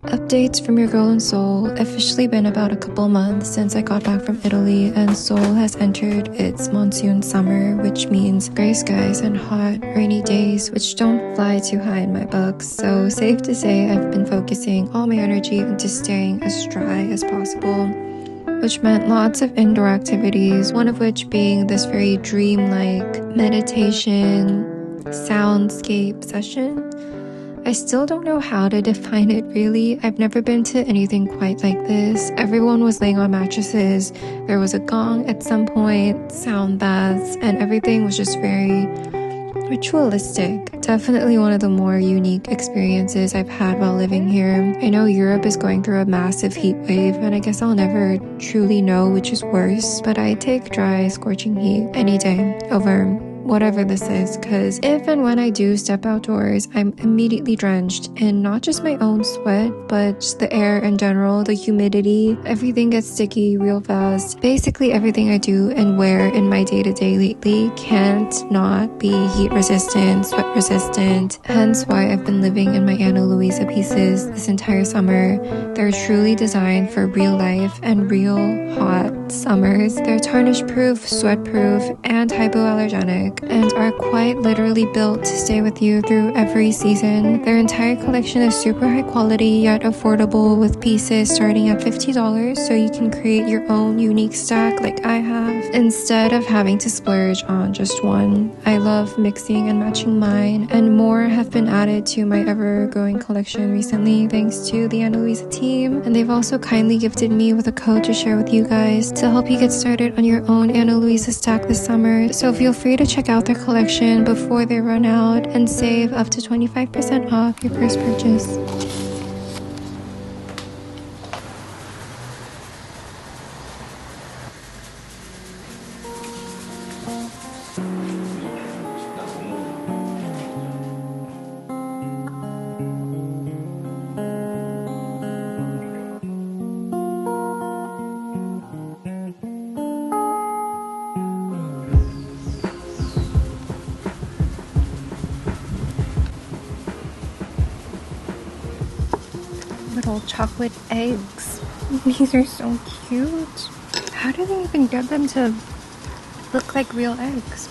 Updates from your girl in Seoul. Officially been about a couple months since I got back from Italy, and Seoul has entered its monsoon summer, which means gray skies and hot, rainy days, which don't fly too high in my book. So safe to say I've been focusing all my energy into staying as dry as possible, which meant lots of indoor activities, one of which being this very dreamlike meditation soundscape session. I still don't know how to define it really. I've never been to anything quite like this. Everyone was laying on mattresses, there was a gong at some point, sound baths, and everything was just very ritualistic. Definitely one of the more unique experiences I've had while living here. I know Europe is going through a massive heat wave, and I guess I'll never truly know which is worse, but I take dry, scorching heat any day over whatever this is, because if and when I do step outdoors, I'm immediately drenched in not just my own sweat, but just the air in general, the humidity. Everything gets sticky real fast. Basically everything I do and wear in my day-to-day lately can't not be heat resistant, sweat resistant, hence why I've been living in my Ana Luisa pieces this entire summer. They're truly designed for real life and real hot summers. They're tarnish proof, sweat proof, and hypoallergenic, and are quite literally built to stay with you through every season. Their entire collection is super high quality yet affordable, with pieces starting at $50, so you can create your own unique stack like I have, instead of having to splurge on just one. I love mixing and matching mine, and more have been added to my ever-growing collection recently thanks to the Ana Luisa team, and they've also kindly gifted me with a code to share with you guys to help you get started on your own Ana Luisa stack this summer. So feel free to check out their collection before they run out and save up to 25% off your first purchase. Little chocolate eggs. These are so cute. How do they even get them to look like real eggs?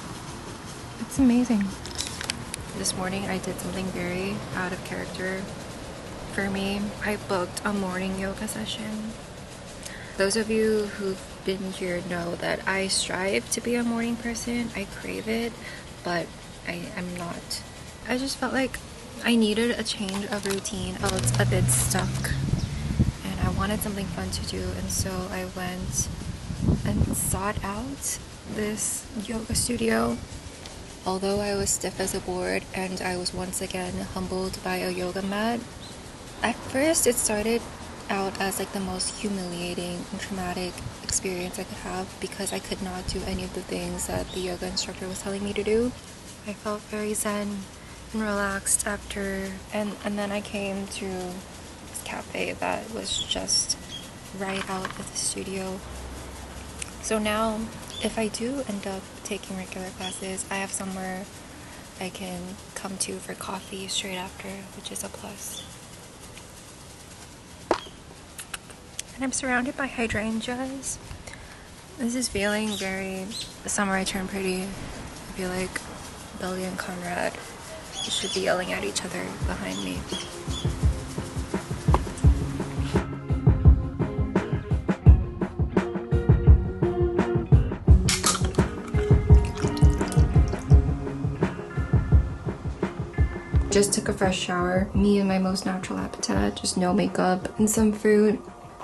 It's amazing. This morning I did something very out of character for me. I booked a morning yoga session. Those of you who've been here know that I strive to be a morning person. I crave it, but I'm not. I just felt like I needed a change of routine. I was a bit stuck and I wanted something fun to do, and so I went and sought out this yoga studio. Although I was stiff as a board and I was once again humbled by a yoga mat, at first it started out as like the most humiliating and traumatic experience I could have, because I could not do any of the things that the yoga instructor was telling me to do. I felt very zen and relaxed after, and then I came to this cafe that was just right out of the studio. So now if I do end up taking regular classes, I have somewhere I can come to for coffee straight after, which is a plus. And I'm surrounded by hydrangeas. This is feeling very the summer I turned pretty. I feel like Belly and Conrad should be yelling at each other behind me. Just took a fresh shower. Me and my most natural habitat, just no makeup and some fruit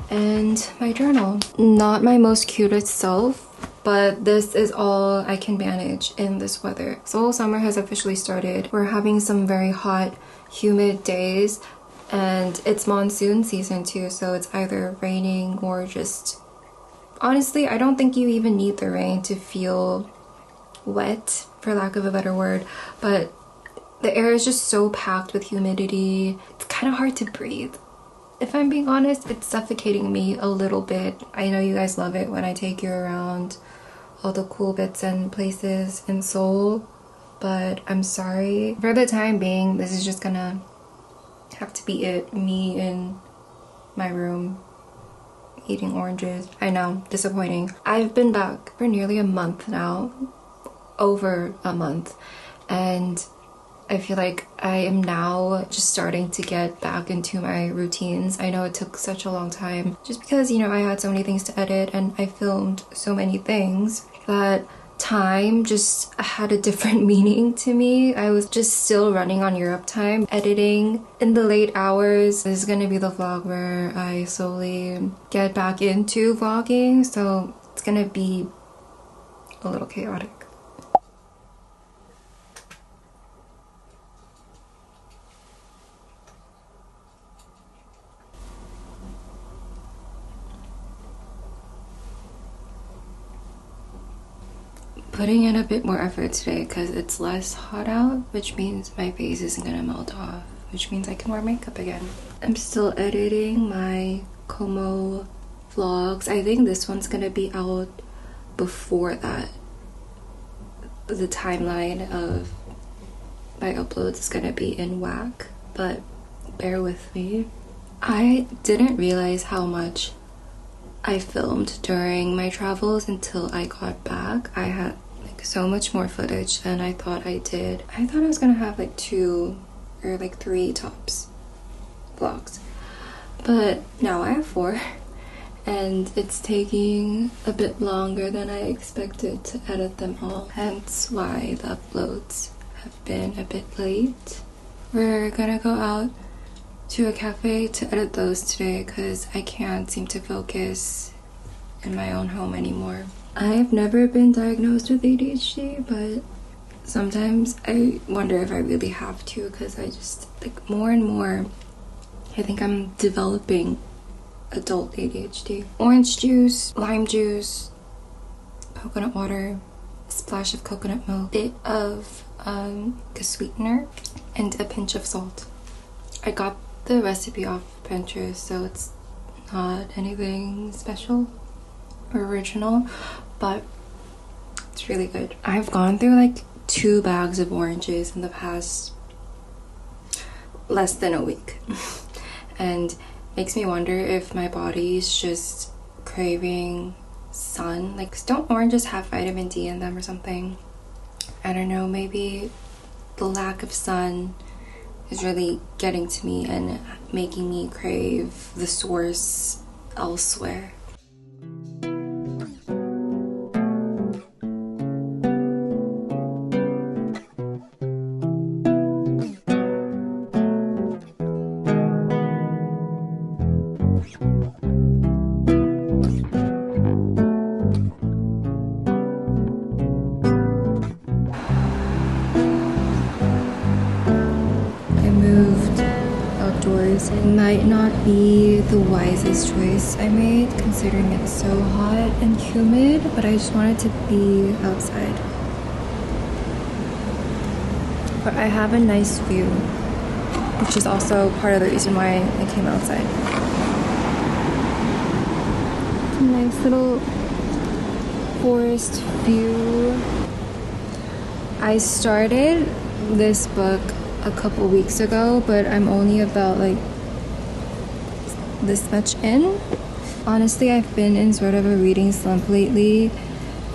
and my journal. Not my most cutest self, but this is all I can manage in this weather. Seoul summer has officially started. We're having some very hot, humid days, and it's monsoon season too, so it's either raining or just... Honestly, I don't think you even need the rain to feel wet, for lack of a better word, but the air is just so packed with humidity. It's kind of hard to breathe. If I'm being honest, it's suffocating me a little bit. I know you guys love it when I take you around all the cool bits and places in Seoul, but I'm sorry. For the time being, this is just gonna have to be it. Me in my room eating oranges. I know, disappointing. I've been back for nearly a month now, over a month, and I feel like I am now just starting to get back into my routines. I know it took such a long time just because, you know, I had so many things to edit and I filmed so many things that time just had a different meaning to me. I was just still running on Europe time, editing in the late hours. This is gonna be the vlog where I slowly get back into vlogging, so it's gonna be a little chaotic. Putting in a bit more effort today because it's less hot out, which means my face isn't gonna melt off, which means I can wear makeup again. I'm still editing my Como vlogs. I think this one's gonna be out before that. The timeline of my uploads is gonna be in whack, but bear with me. I didn't realize how much I filmed during my travels until I got back. I had like so much more footage than I thought I did. I thought I was gonna have like 2 or like 3 tops vlogs, but now I have 4 and it's taking a bit longer than I expected to edit them all, hence why the uploads have been a bit late. We're gonna go out to a cafe to edit those today because I can't seem to focus in my own home anymore. I've never been diagnosed with ADHD, but sometimes I wonder if I really have to because I just, like, more and more I think I'm developing adult ADHD. Orange juice, lime juice, coconut water, a splash of coconut milk, a bit of a sweetener, and a pinch of salt. I got the recipe off Pinterest, so it's not anything special or original, but it's really good. I've gone through like 2 bags of oranges in the past less than a week and makes me wonder if my body's just craving sun. Like, don't oranges have vitamin D in them or something? I don't know, maybe the lack of sun is really getting to me and making me crave the source elsewhere. It might not be the wisest choice I made considering it's so hot and humid, but I just wanted to be outside. But I have a nice view, which is also part of the reason why I came outside. Nice little forest view. I started this book a couple weeks ago, but I'm only about like this much in. Honestly, I've been in sort of a reading slump lately.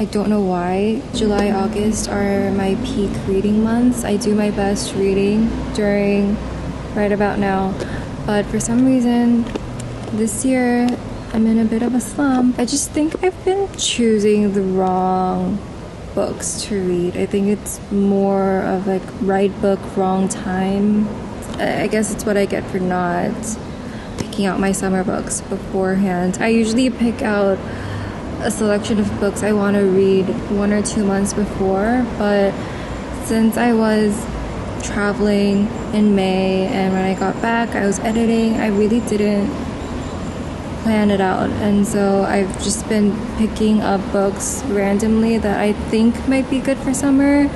I don't know why. July, August are my peak reading months. I do my best reading during right about now, but for some reason this year I'm in a bit of a slump. I just think I've been choosing the wrong books to read. I think it's more of like right book, wrong time. I guess it's what I get for not picking out my summer books beforehand. I usually pick out a selection of books I want to read 1 or 2 months before, but since I was traveling in May and when I got back I was editing, I really didn't plan it out, and so I've just been picking up books randomly that I think might be good for summer,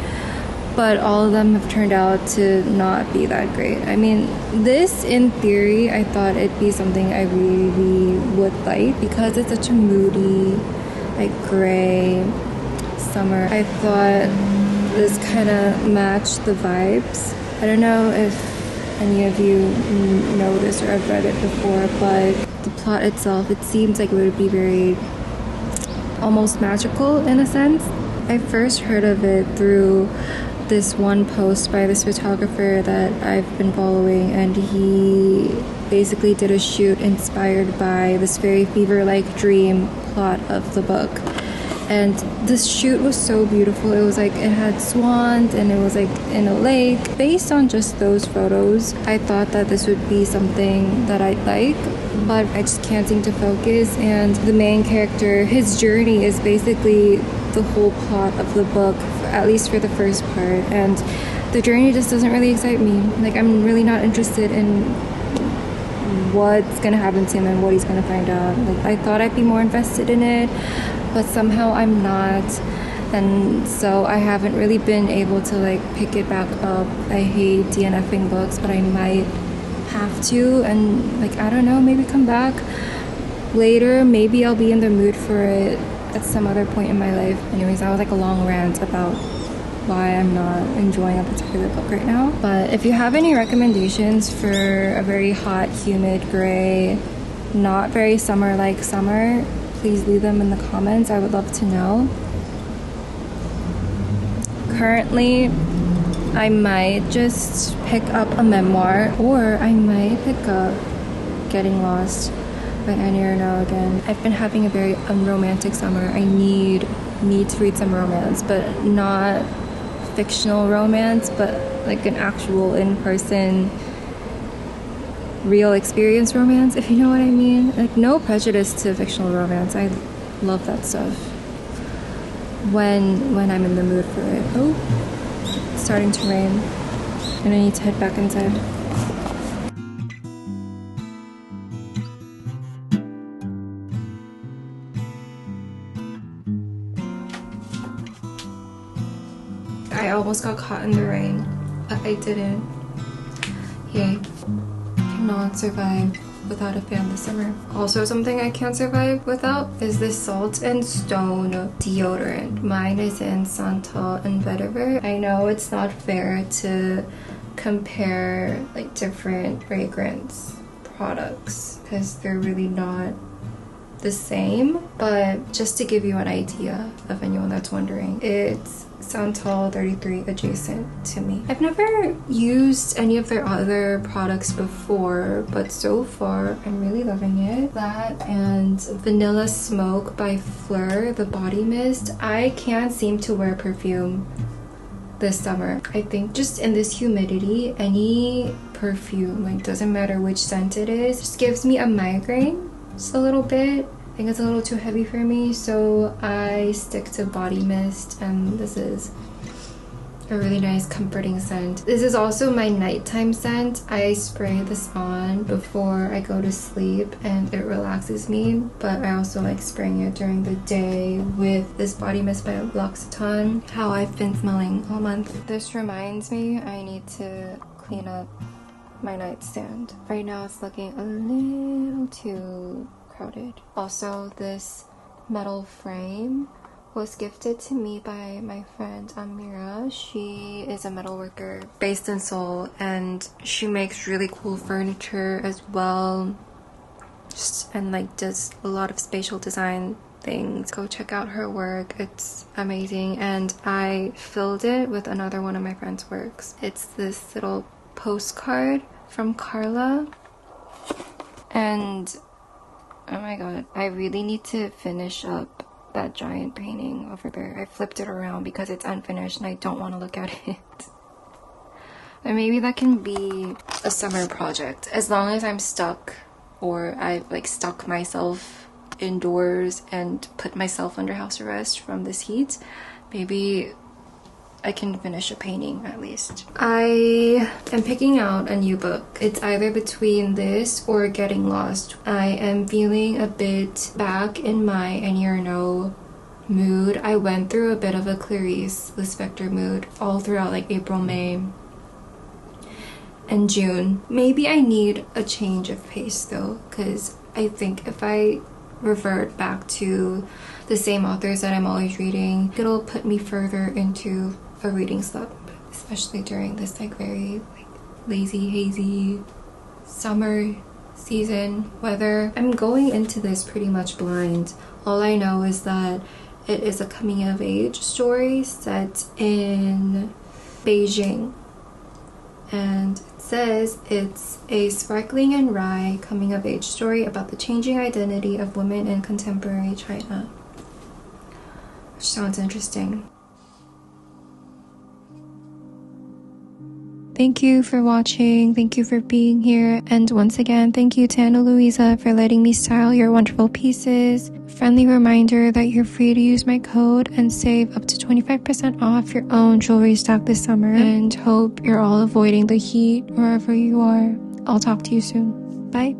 but all of them have turned out to not be that great. I mean, this in theory I thought it'd be something I really would like because it's such a moody, like gray summer. I thought this kind of matched the vibes. I don't know if any of you know this or have read it before, but the plot itself, it seems like it would be very almost magical in a sense. I first heard of it through this one post by this photographer that I've been following, and he basically did a shoot inspired by this very fever-like dream plot of the book. And this shoot was so beautiful. It was like, it had swans and it was like in a lake. Based on just those photos, I thought that this would be something that I'd like, but I just can't seem to focus. And the main character, his journey is basically the whole plot of the book, at least for the first part. And the journey just doesn't really excite me. Like, I'm really not interested in what's gonna happen to him and what he's gonna find out. Like, I thought I'd be more invested in it, but somehow I'm not, and so I haven't really been able to like pick it back up. I hate DNFing books, but I might have to, and like, I don't know, maybe come back later. Maybe I'll be in the mood for it at some other point in my life. Anyways, that was like a long rant about why I'm not enjoying a particular book right now. But if you have any recommendations for a very hot, humid, gray, not very summer-like summer, please leave them in the comments. I would love to know. Currently, I might just pick up a memoir, or I might pick up Getting Lost by Annie Ernaux again. I've been having a very unromantic summer. I need to read some romance, but not fictional romance, but like an actual in-person real experience romance, if you know what I mean. Like, no prejudice to fictional romance. I love that stuff when I'm in the mood for it. Oh, it's starting to rain and I need to head back inside. I almost got caught in the rain, but I didn't. Yay. Cannot survive without a fan this summer. Also, something I can't survive without is this Salt and Stone deodorant. Mine is in Santal and Vetiver. I know it's not fair to compare like different fragrance products because they're really not the same, but just to give you an idea of anyone that's wondering, it's Santal 33 adjacent to me. I've never used any of their other products before, but so far I'm really loving it. That and Vanilla Smoke by Fleur, the body mist. I can't seem to wear perfume this summer. I think just in this humidity, any perfume, like, doesn't matter which scent it is, just gives me a migraine just a little bit. I think it's a little too heavy for me, so I stick to body mist, and this is a really nice comforting scent. This is also my nighttime scent. I spray this on before I go to sleep and it relaxes me, but I also like spraying it during the day with this body mist by L'Occitane, how I've been smelling all month. This reminds me I need to clean up my nightstand. Right now it's looking a little too crowded. Also, this metal frame was gifted to me by my friend Amira. She is a metal worker based in Seoul, and she makes really cool furniture as well, and like does a lot of spatial design things. Go check out her work, it's amazing. And I filled it with another one of my friend's works. It's this little postcard from Carla, and oh my god, I really need to finish up that giant painting over there. I flipped it around because it's unfinished and I don't want to look at it. And maybe that can be a summer project, as long as I'm stuck, or I've like stuck myself indoors and put myself under house arrest from this heat. Maybe I can finish a painting at least. I am picking out a new book. It's either between this or Getting Lost. I am feeling a bit back in my Annie Ernaux mood. I went through a bit of a Clarice Lispector mood all throughout like April, May, and June. Maybe I need a change of pace though, because I think if I revert back to the same authors that I'm always reading, it'll put me further into a reading slump, especially during this like very like lazy, hazy summer season weather. I'm going into this pretty much blind. All I know is that it is a coming of age story set in Beijing, and it says it's a sparkling and wry coming of age story about the changing identity of women in contemporary China, which sounds interesting. Thank you for watching, thank you for being here, and once again, thank you to Ana Luisa for letting me style your wonderful pieces. Friendly reminder that you're free to use my code and save up to 25% off your own jewelry stock this summer, and hope you're all avoiding the heat wherever you are. I'll talk to you soon. Bye.